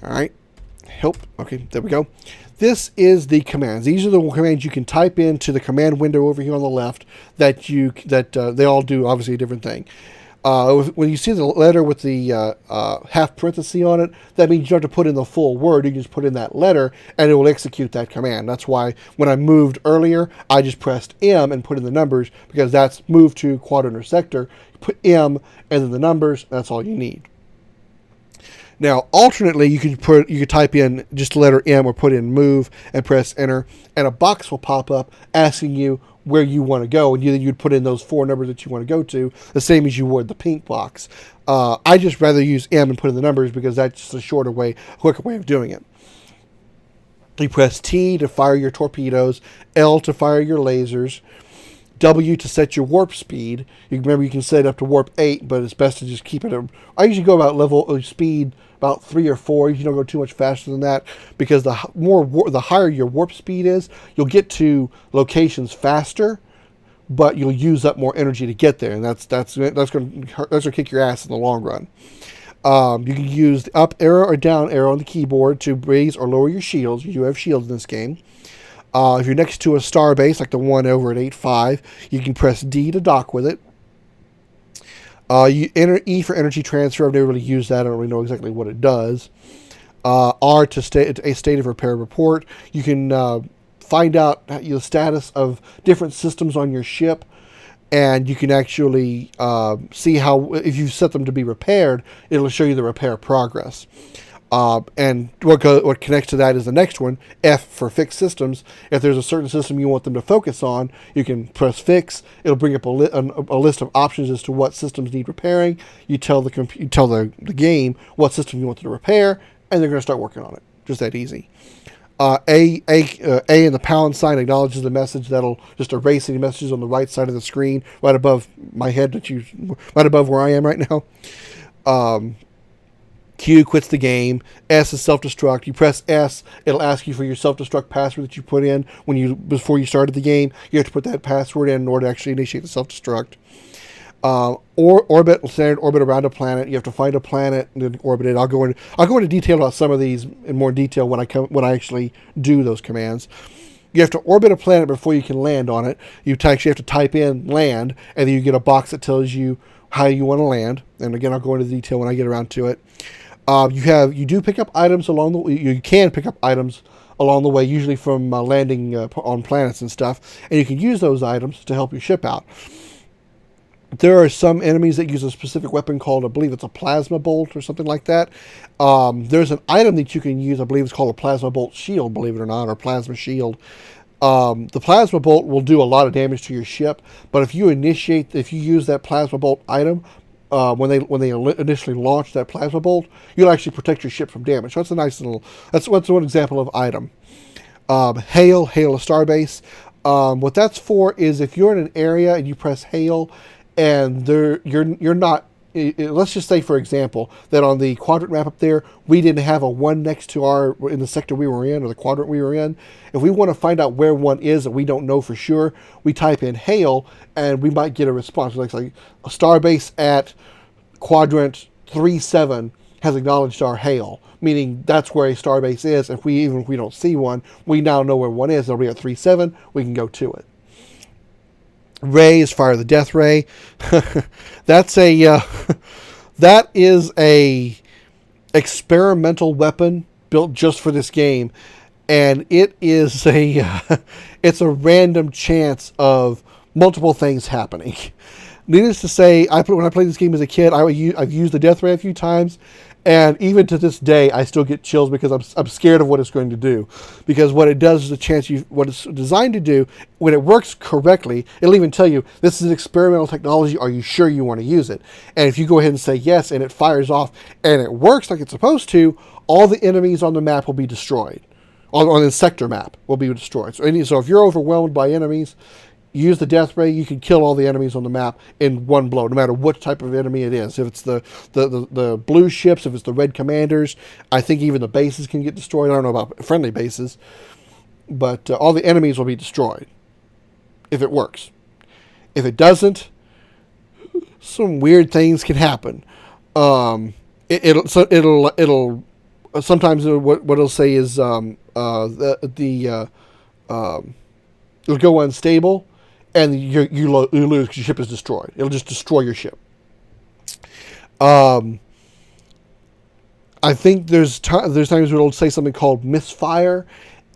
All right. Help. Okay, there we go. This is the commands. These are the commands you can type into the command window over here on the left that they all do obviously a different thing. When you see the letter with the half parenthesis on it, that means you don't have to put in the full word. You can just put in that letter, and it will execute that command. That's why when I moved earlier, I just pressed M and put in the numbers, because that's move to quadrant or sector. You put M and then the numbers. That's all you need. Now, alternately, you could type in just the letter M or put in move and press enter, and a box will pop up asking you where you want to go, and you'd put in those 4 numbers that you want to go to, the same as you would the pink box. I just rather use M and put in the numbers because that's just a shorter way, quicker way of doing it. You press T to fire your torpedoes, L to fire your lasers, W to set your warp speed. Remember, you can set it up to warp 8, but it's best to just keep it. I usually go about level speed about 3 or 4. You don't go too much faster than that, because the higher your warp speed is, you'll get to locations faster, but you'll use up more energy to get there, and that's going to kick your ass in the long run. You can use the up arrow or down arrow on the keyboard to raise or lower your shields. You do have shields in this game. If you're next to a star base, like the one over at 8.5, you can press D to dock with it. You enter E for energy transfer. I've never really used that. I don't really know exactly what it does. R to a state of repair report. You can find out the status of different systems on your ship, and you can actually see how, if you set them to be repaired, it'll show you the repair progress. And what connects to that is the next one, F for fix systems. If there's a certain system you want them to focus on, you can press fix. It'll bring up a list of options as to what systems need repairing. You tell the game what system you want them to repair, and they're going to start working on it. Just that easy. A and the pound sign acknowledges the message. That'll just erase any messages on the right side of the screen, right above my head, right above where I am right now. Q quits the game. S is self-destruct. You press S, it'll ask you for your self-destruct password that you put in before you started the game. You have to put that password in order to actually initiate the self-destruct. Standard orbit around a planet. You have to find a planet and then orbit it. I'll go into detail about some of these in more detail when I actually do those commands. You have to orbit a planet before you can land on it. You actually have to type in land, and then you get a box that tells you how you want to land. And again, I'll go into detail when I get around to it. You do pick up items along the way. You can pick up items along the way, usually from landing on planets and stuff, and you can use those items to help your ship out. There are some enemies that use a specific weapon called, I believe it's a plasma bolt or something like that. There's an item that you can use, I believe it's called a plasma bolt shield, believe it or not, or plasma shield. The plasma bolt will do a lot of damage to your ship, but if you use that plasma bolt item, when they initially launch that plasma bolt, you'll actually protect your ship from damage. So that's one example of item. Hail a starbase. What that's for is if you're in an area and you press hail, and you're not. Let's just say, for example, that on the quadrant map up there, we didn't have a 1 next to in the sector we were in, or the quadrant we were in. If we want to find out where 1 is and we don't know for sure, we type in hail, and we might get a response. Like a starbase at quadrant 3-7 has acknowledged our hail, meaning that's where a starbase is. Even if we don't see one, we now know where 1 is. It'll be at 3-7. We can go to it. Ray is fire the death ray. That is a experimental weapon built just for this game, and it is it's a random chance of multiple things happening. Needless to say, when I played this game as a kid, I've used the death ray a few times, and even to this day, I still get chills because I'm scared of what it's going to do. Because what it does is what it's designed to do, when it works correctly, it'll even tell you, this is experimental technology, are you sure you want to use it? And if you go ahead and say yes, and it fires off, and it works like it's supposed to, all the enemies on the map will be destroyed. On the sector map will be destroyed. So if you're overwhelmed by enemies, use the death ray, you can kill all the enemies on the map in one blow, no matter what type of enemy it is. If it's the blue ships, if it's the red commanders, I think even the bases can get destroyed. I don't know about friendly bases, but all the enemies will be destroyed if it works. If it doesn't, some weird things can happen. It'll sometimes what it'll say is it'll go unstable, and you lose because your ship is destroyed. It'll just destroy your ship. I think there's times where it'll say something called misfire,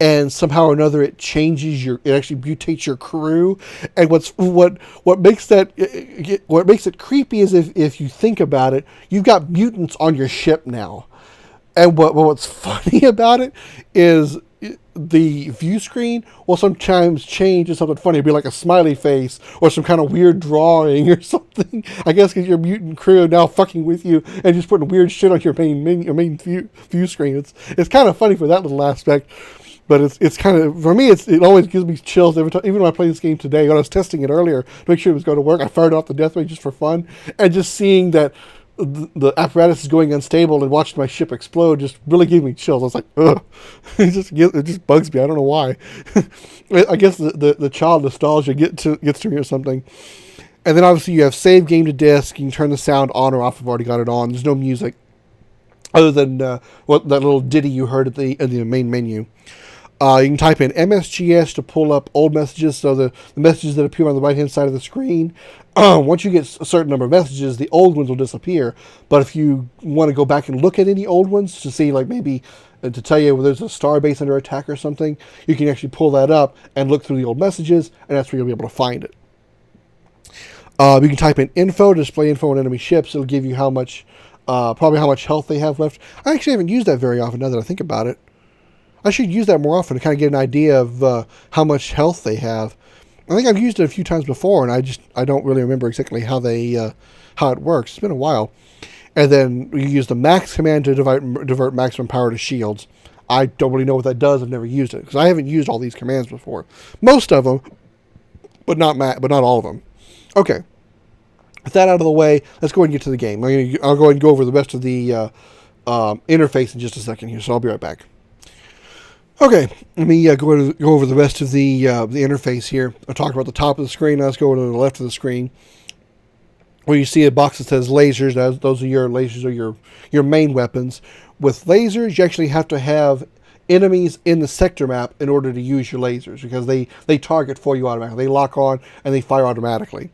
and somehow or another it actually mutates your crew. And what makes it creepy is if you think about it, you've got mutants on your ship now. And what's funny about it is the view screen will sometimes change to something funny. It'll be like a smiley face or some kind of weird drawing or something. I guess because your mutant crew are now fucking with you and just putting weird shit on your main view screen. It's kind of funny for that little aspect. But it's kind of, for me, it always gives me chills every time. Even when I play this game today, when I was testing it earlier to make sure it was going to work, I fired off the death ray just for fun. And just seeing that the apparatus is going unstable and watching my ship explode just really gave me chills. I was like, ugh. It just bugs me. I don't know why. I guess the child nostalgia gets to me or something. And then obviously you have save game to disk. You can turn the sound on or off. I've already got it on. There's no music other than that little ditty you heard in the main menu. You can type in MSGS to pull up old messages, so the messages that appear on the right-hand side of the screen. Once you get a certain number of messages, the old ones will disappear. But if you want to go back and look at any old ones to see, like maybe to tell you whether there's a star base under attack or something, you can actually pull that up and look through the old messages, and that's where you'll be able to find it. You can type in info to display info on enemy ships. It'll give you probably how much health they have left. I actually haven't used that very often now that I think about it. I should use that more often to kind of get an idea of how much health they have. I think I've used it a few times before, and I don't really remember exactly how it works. It's been a while. And then you use the max command to divert maximum power to shields. I don't really know what that does. I've never used it because I haven't used all these commands before. Most of them, but not all of them. Okay. With that out of the way, let's go ahead and get to the game. I'll go ahead and go over the rest of the interface in just a second here, so I'll be right back. Okay, let me go over the rest of the interface here. I'll talk about the top of the screen. Let's go to the left of the screen, where you see a box that says lasers. Those are your lasers, are your main weapons. With lasers, you actually have to have enemies in the sector map in order to use your lasers, because they target for you automatically. They lock on and they fire automatically.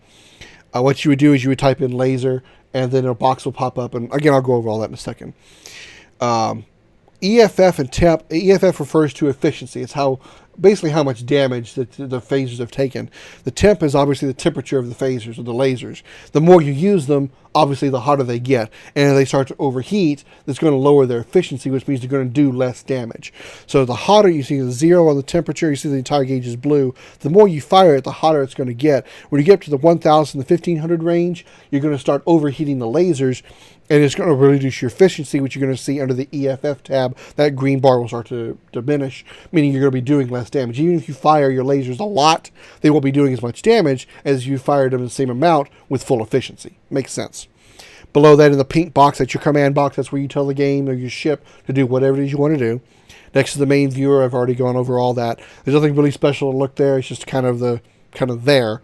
What you would do is you would type in laser, and then a box will pop up. And again, I'll go over all that in a second. EFF and temp. EFF refers to efficiency. It's basically how much damage that the phasers have taken. The temp is obviously the temperature of the phasers or the lasers. The more you use them, obviously the hotter they get. And if they start to overheat, that's going to lower their efficiency, which means they're going to do less damage. So the hotter you see the 0 on the temperature, you see the entire gauge is blue. The more you fire it, the hotter it's going to get. When you get up to the 1,000 to 1,500 range, you're going to start overheating the lasers, and it's going to reduce your efficiency, which you're going to see under the EFF tab. That green bar will start to diminish, meaning you're going to be doing less damage. Even if you fire your lasers a lot, they won't be doing as much damage as you fired them in the same amount with full efficiency. Makes sense. Below that, in the pink box, that's your command box. That's where you tell the game or your ship to do whatever it is you want to do. Next to the main viewer, I've already gone over all that. There's nothing really special to look there. It's just kind of there.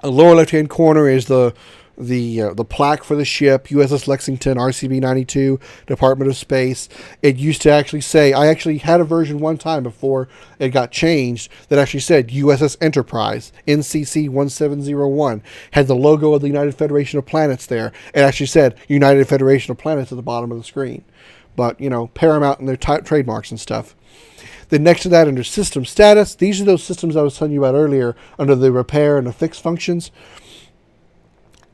The lower left-hand corner is the plaque for the ship, U.S.S. Lexington, RCB 92, Department of Space. It used to actually say, I actually had a version one time before it got changed that actually said U.S.S. Enterprise, NCC 1701, had the logo of the United Federation of Planets there. It actually said United Federation of Planets at the bottom of the screen. But, Paramount and their trademarks and stuff. Then next to that, under System Status, these are those systems I was telling you about earlier under the repair and the fix functions.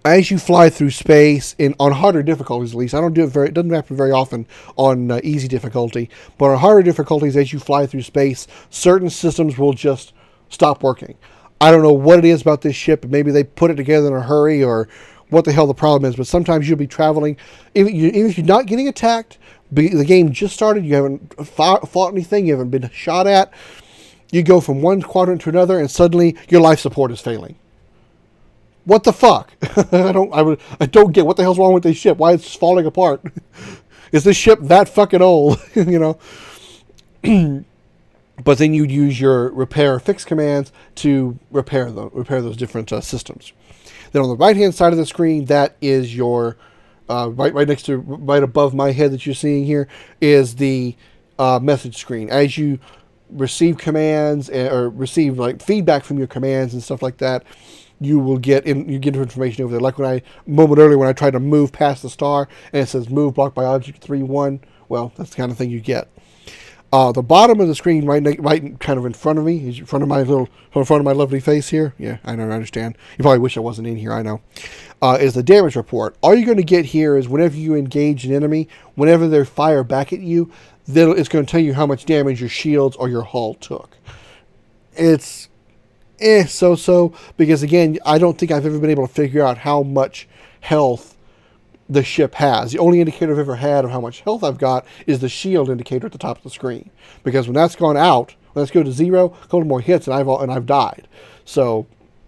As you fly through space, on harder difficulties at least, I don't do it it doesn't happen very often on easy difficulty, but on harder difficulties, as you fly through space, certain systems will just stop working. I don't know what it is about this ship. Maybe they put it together in a hurry, or what the hell the problem is, but sometimes you'll be traveling, even if you're not getting attacked, the game just started, you haven't fought anything, you haven't been shot at, you go from one quadrant to another, and suddenly your life support is failing. What the fuck? I don't get what the hell's wrong with this ship. Why it's falling apart? Is this ship that fucking old? But then you'd use your repair or fix commands to repair those different systems. Then on the right hand side of the screen, that is your right next to, right above my head that you're seeing here is the message screen. As you receive commands or receive like feedback from your commands and stuff like that, you will get information over there. Like a moment earlier when I tried to move past the star and it says move blocked by object 3-1. Well, that's the kind of thing you get. The bottom of the screen, right, kind of in front of me, in front of my lovely face here. Yeah, I don't understand. You probably wish I wasn't in here. I know. Is the damage report. All you're going to get here is whenever you engage an enemy, whenever they fire back at you, it's going to tell you how much damage your shields or your hull took. It's so because again, I don't think I've ever been able to figure out how much health the ship has. The only indicator I've ever had of how much health I've got is the shield indicator at the top of the screen. Because when that's gone out, when that's go to 0, a couple more hits and I've died. So,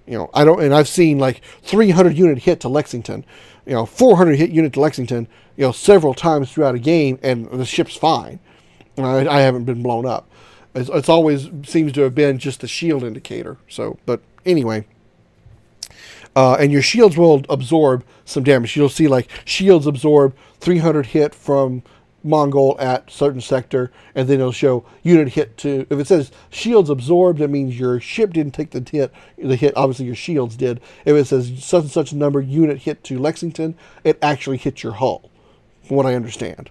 I've seen like 300 unit hit to Lexington, 400 hit unit to Lexington, several times throughout a game, and the ship's fine. I haven't been blown up. It's always seems to have been just the shield indicator. So, but anyway. And your shields will absorb some damage. You'll see like shields absorb 300 hit from Mongol at certain sector, and then it'll show unit hit to. If it says shields absorbed, that means your ship didn't take the hit. The hit, obviously, your shields did. If it says such and such number unit hit to Lexington, it actually hit your hull, from what I understand.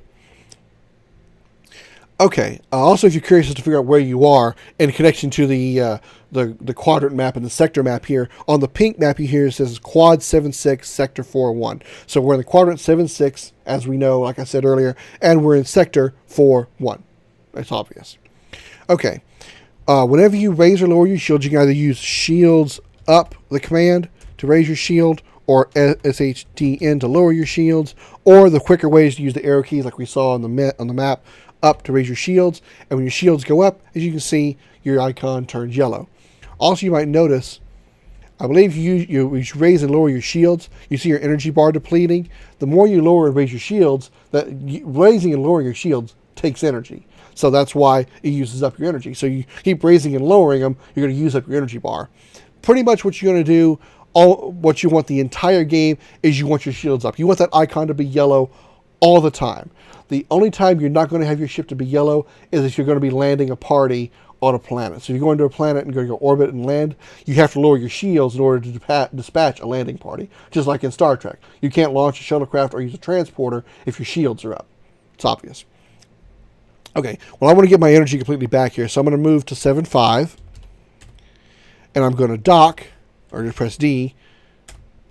Okay. Also, if you're curious as to figure out where you are in connection to the quadrant map and the sector map here, on the pink map you hear it says Quad 76 Sector 41. So we're in the Quadrant 76, as we know, like I said earlier, and we're in Sector 41. That's obvious. Okay. Whenever you raise or lower your shield, you can either use shields up, the command, to raise your shield, or SHDN to lower your shields, or the quicker way is to use the arrow keys like we saw on the map, up to raise your shields, and when your shields go up, as you can see, your icon turns yellow. Also, you might notice, I believe you raise and lower your shields, you see your energy bar depleting. The more you lower and raise your shields, raising and lowering your shields takes energy. So that's why it uses up your energy. So you keep raising and lowering them, you're going to use up your energy bar. Pretty much what you're going to do, what you want the entire game, is you want your shields up. You want that icon to be yellow all the time. The only time you're not going to have your ship to be yellow is if you're going to be landing a party on a planet. So if you're going to a planet and going to go orbit and land, you have to lower your shields in order to dispatch a landing party. Just like in Star Trek. You can't launch a shuttlecraft or use a transporter if your shields are up. It's obvious. Okay, well, I want to get my energy completely back here. So I'm going to move to 7.5. And I'm going to dock, or just press D.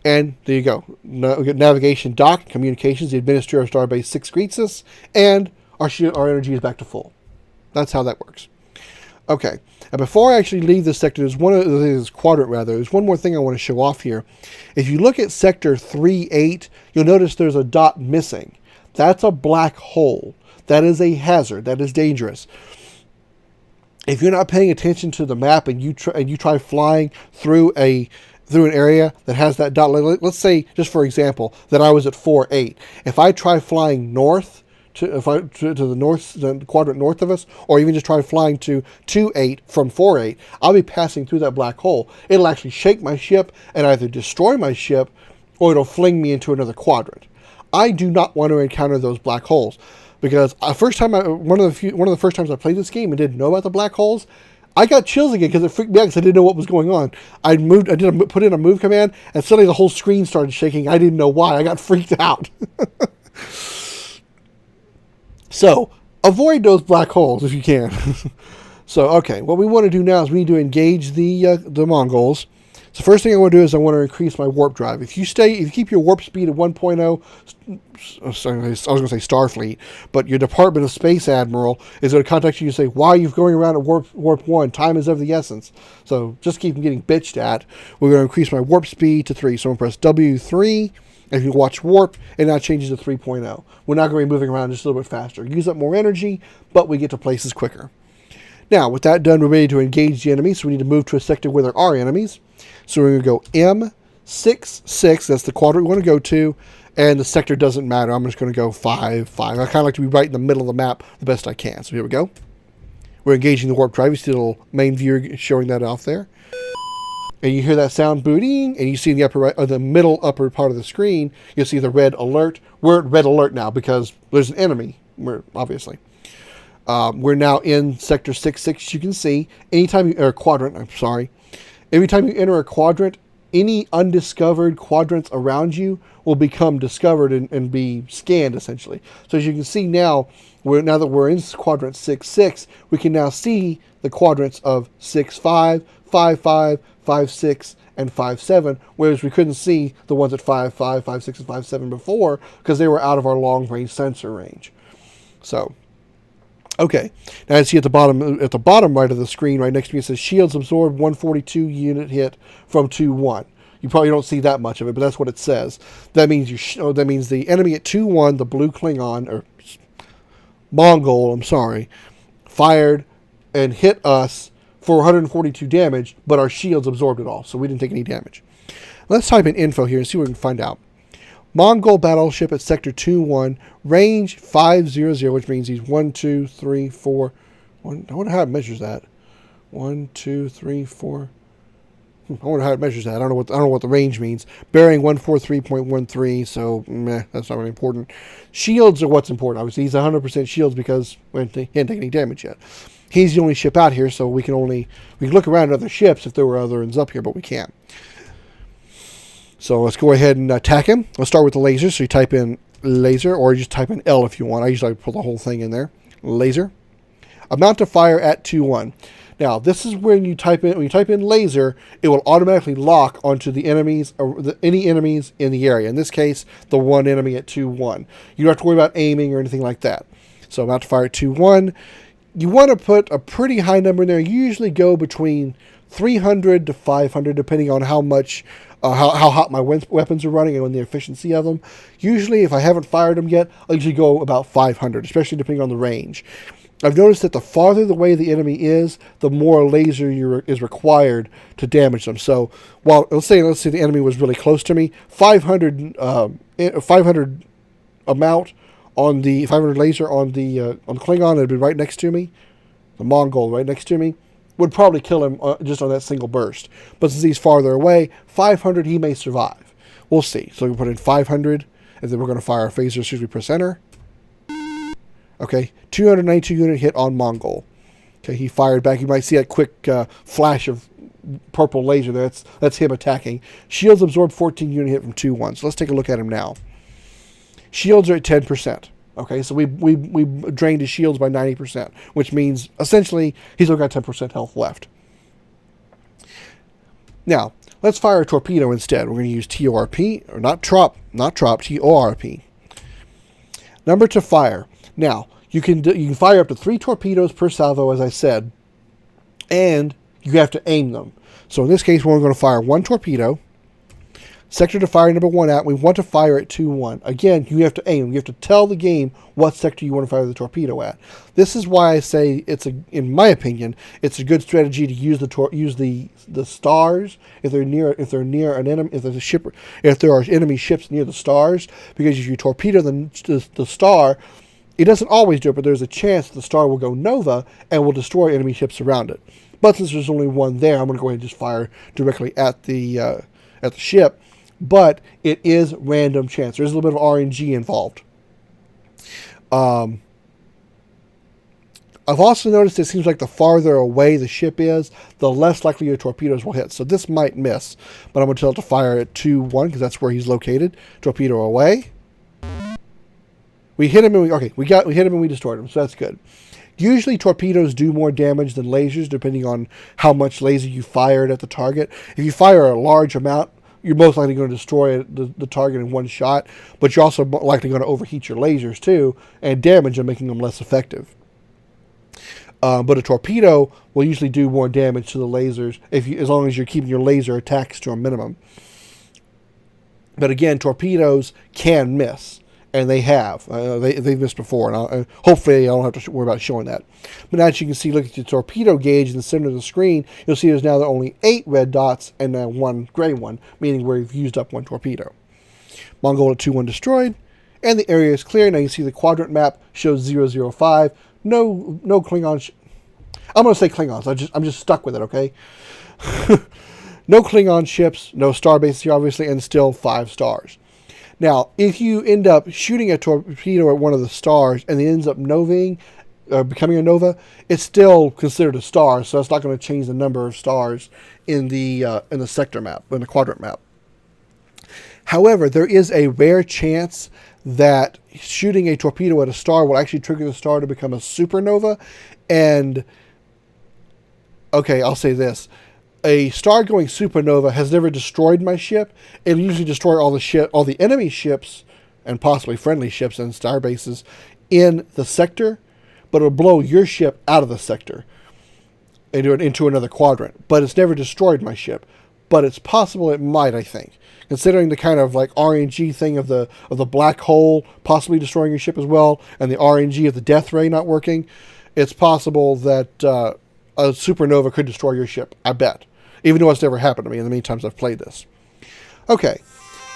And there you go. We get navigation, dock, communications. The administrator of Starbase 6 greets us, and our energy is back to full. That's how that works. Okay. And before I actually leave this sector, this quadrant rather, there's one more thing I want to show off here. If you look at sector 3-8, you'll notice there's a dot missing. That's a black hole. That is a hazard. That is dangerous. If you're not paying attention to the map and you try flying through an area that has that dot, let's say, just for example, that I was at 4-8. If I try flying north to the north, the quadrant north of us, or even just try flying to 2-8 from 4-8, I'll be passing through that black hole. It'll actually shake my ship and either destroy my ship, or it'll fling me into another quadrant. I do not want to encounter those black holes, because one of the first times I played this game and didn't know about the black holes, I got chills again because it freaked me out because I didn't know what was going on. I put in a move command, and suddenly the whole screen started shaking. I didn't know why. I got freaked out. So, avoid those black holes if you can. So, okay, what we want to do now is we need to engage the Mongols. So, first thing I want to do is I want to increase my warp drive. If you keep your warp speed at 1.0, sorry, I was going to say Starfleet, but your Department of Space Admiral is going to contact you and say, why are you going around at warp 1? Time is of the essence. So, just keep getting bitched at. We're going to increase my warp speed to 3. So, I'm going to press W3. If you watch warp, it now changes to 3.0. We're not going to be moving around just a little bit faster. Use up more energy, but we get to places quicker. Now, with that done, we're ready to engage the enemy, so we need to move to a sector where there are enemies. So we're going to go M66, that's the quadrant we want to go to, and the sector doesn't matter. I'm just going to go 5. I kind of like to be right in the middle of the map the best I can. So here we go. We're engaging the warp drive. You see the little main viewer showing that off there. And you hear that sound booting, and you see in the upper right, or the middle upper part of the screen, you'll see the red alert. we're at red alert now because there's an enemy. Obviously. We're now in Sector 6-6, you can see. Anytime you enter a quadrant, I'm sorry. Every time you enter a quadrant, any undiscovered quadrants around you will become discovered and be scanned, essentially. So as you can see now, now that we're in Quadrant 6-6, we can now see the quadrants of 6-5, 5-5, 5-6, and 5-7, whereas we couldn't see the ones at 5-5, 5-6, and 5-7 before because they were out of our long-range sensor range. So, okay. Now I see at the bottom right of the screen, right next to me, it says shields absorb 142 unit hit from 2-1. You probably don't see that much of it, but that's what it says. That means that means the enemy at 2-1, the blue Klingon or Mongol, I'm sorry, fired and hit us for 142 damage, but our shields absorbed it all, so we didn't take any damage. Let's type in info here and see what we can find out. Mongol battleship at Sector 2-1, range 500, which means he's 1, 2, 3, 4. I wonder how it measures that. 1, 2, 3, 4. I wonder how it measures that. I don't know what the range means. Bearing 143.13, so that's not really important. Shields are what's important. Obviously, he's 100% shields because he hadn't taken any damage yet. He's the only ship out here, so we can look around at other ships if there were other ones up here, but we can't. So let's go ahead and attack him. Let's start with the laser. So you type in laser, or you just type in L if you want. I usually put the whole thing in there. Laser. Amount to fire at 2-1. Now, this is when you type in laser, it will automatically lock onto the enemies, or any enemies in the area. In this case, the one enemy at 2-1. You don't have to worry about aiming or anything like that. So amount to fire at 2-1. You want to put a pretty high number in there. You usually go between 300 to 500, depending on how much, how hot my weapons are running and the efficiency of them. Usually, if I haven't fired them yet, I usually go about 500, especially depending on the range. I've noticed that the farther away the enemy is, the more laser is required to damage them. So, let's say the enemy was really close to me, 500 amount on the 500 laser on the Klingon, it'd be right next to me, the Mongol right next to me, would probably kill him just on that single burst. But since he's farther away, 500 he may survive. We'll see. So we put in 500, and then we're going to fire our phaser as soon as we press enter. Okay, 292 unit hit on Mongol. Okay, he fired back. You might see that quick flash of purple laser there. That's him attacking. Shields absorb 14 unit hit from 2-1. So let's take a look at him now. Shields are at 10%. Okay, so we drained his shields by 90%, which means essentially he's only got 10% health left. Now, let's fire a torpedo instead. We're going to use TORP, or not TROP, TORP. Number to fire. Now, you can fire up to 3 torpedoes per salvo, as I said, and you have to aim them. So in this case, we're going to fire 1 torpedo. Sector to fire number 1 at, we want to fire at 2-1. Again, you have to aim. You have to tell the game what sector you want to fire the torpedo at. This is why I say in my opinion, it's a good strategy to use the stars if they're near an enemy, if there are enemy ships near the stars, because if you torpedo the star, it doesn't always do it, but there's a chance the star will go nova and will destroy enemy ships around it. But since there's only one there, I'm going to go ahead and just fire directly at the ship. But it is random chance. There's a little bit of RNG involved. I've also noticed it seems like the farther away the ship is, the less likely your torpedoes will hit. So this might miss, but I'm going to tell it to fire at 2-1 because that's where he's located. Torpedo away. We hit him and we hit him and we destroyed him. So that's good. Usually torpedoes do more damage than lasers, depending on how much laser you fired at the target. If you fire a large amount, you're most likely going to destroy the target in one shot, but you're also likely going to overheat your lasers too and damage them, making them less effective. But a torpedo will usually do more damage to the lasers as long as you're keeping your laser attacks to a minimum. But again, torpedoes can miss, and they have. They've missed before, and hopefully I don't have to worry about showing that. But as you can see, look at the torpedo gauge in the center of the screen. You'll see there's now only 8 red dots and now 1 gray one, meaning we've used up 1 torpedo. Mongol at 2-1 destroyed, and the area is clear. Now you see the quadrant map shows 005. No Klingons. I'm going to say Klingons. I'm just stuck with it, okay? No Klingon ships, no star bases here, obviously, and still 5 stars. Now, if you end up shooting a torpedo at one of the stars and it ends up novaing, becoming a nova, it's still considered a star, so it's not going to change the number of stars in the sector map, in the quadrant map. However, there is a rare chance that shooting a torpedo at a star will actually trigger the star to become a supernova. And, okay, I'll say this. A star going supernova has never destroyed my ship. It'll usually destroy all the enemy ships, and possibly friendly ships and star bases in the sector, but it'll blow your ship out of the sector into another quadrant. But it's never destroyed my ship. But it's possible it might, I think. Considering the kind of like RNG thing of the black hole possibly destroying your ship as well, and the RNG of the death ray not working, it's possible that a supernova could destroy your ship. I bet. Even though it's never happened to me in the many times I've played this. Okay.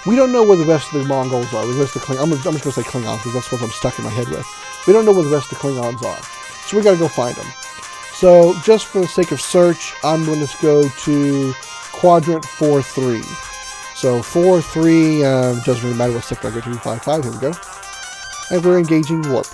We don't know where the rest of the Mongols are. The rest of the Klingons. I'm just going to say Klingons because that's what I'm stuck in my head with. We don't know where the rest of the Klingons are. So we got to go find them. So just for the sake of search, I'm going to go to quadrant 4-3. So 4-3, doesn't really matter what sector I go to. 5-5, here we go. And we're engaging warp.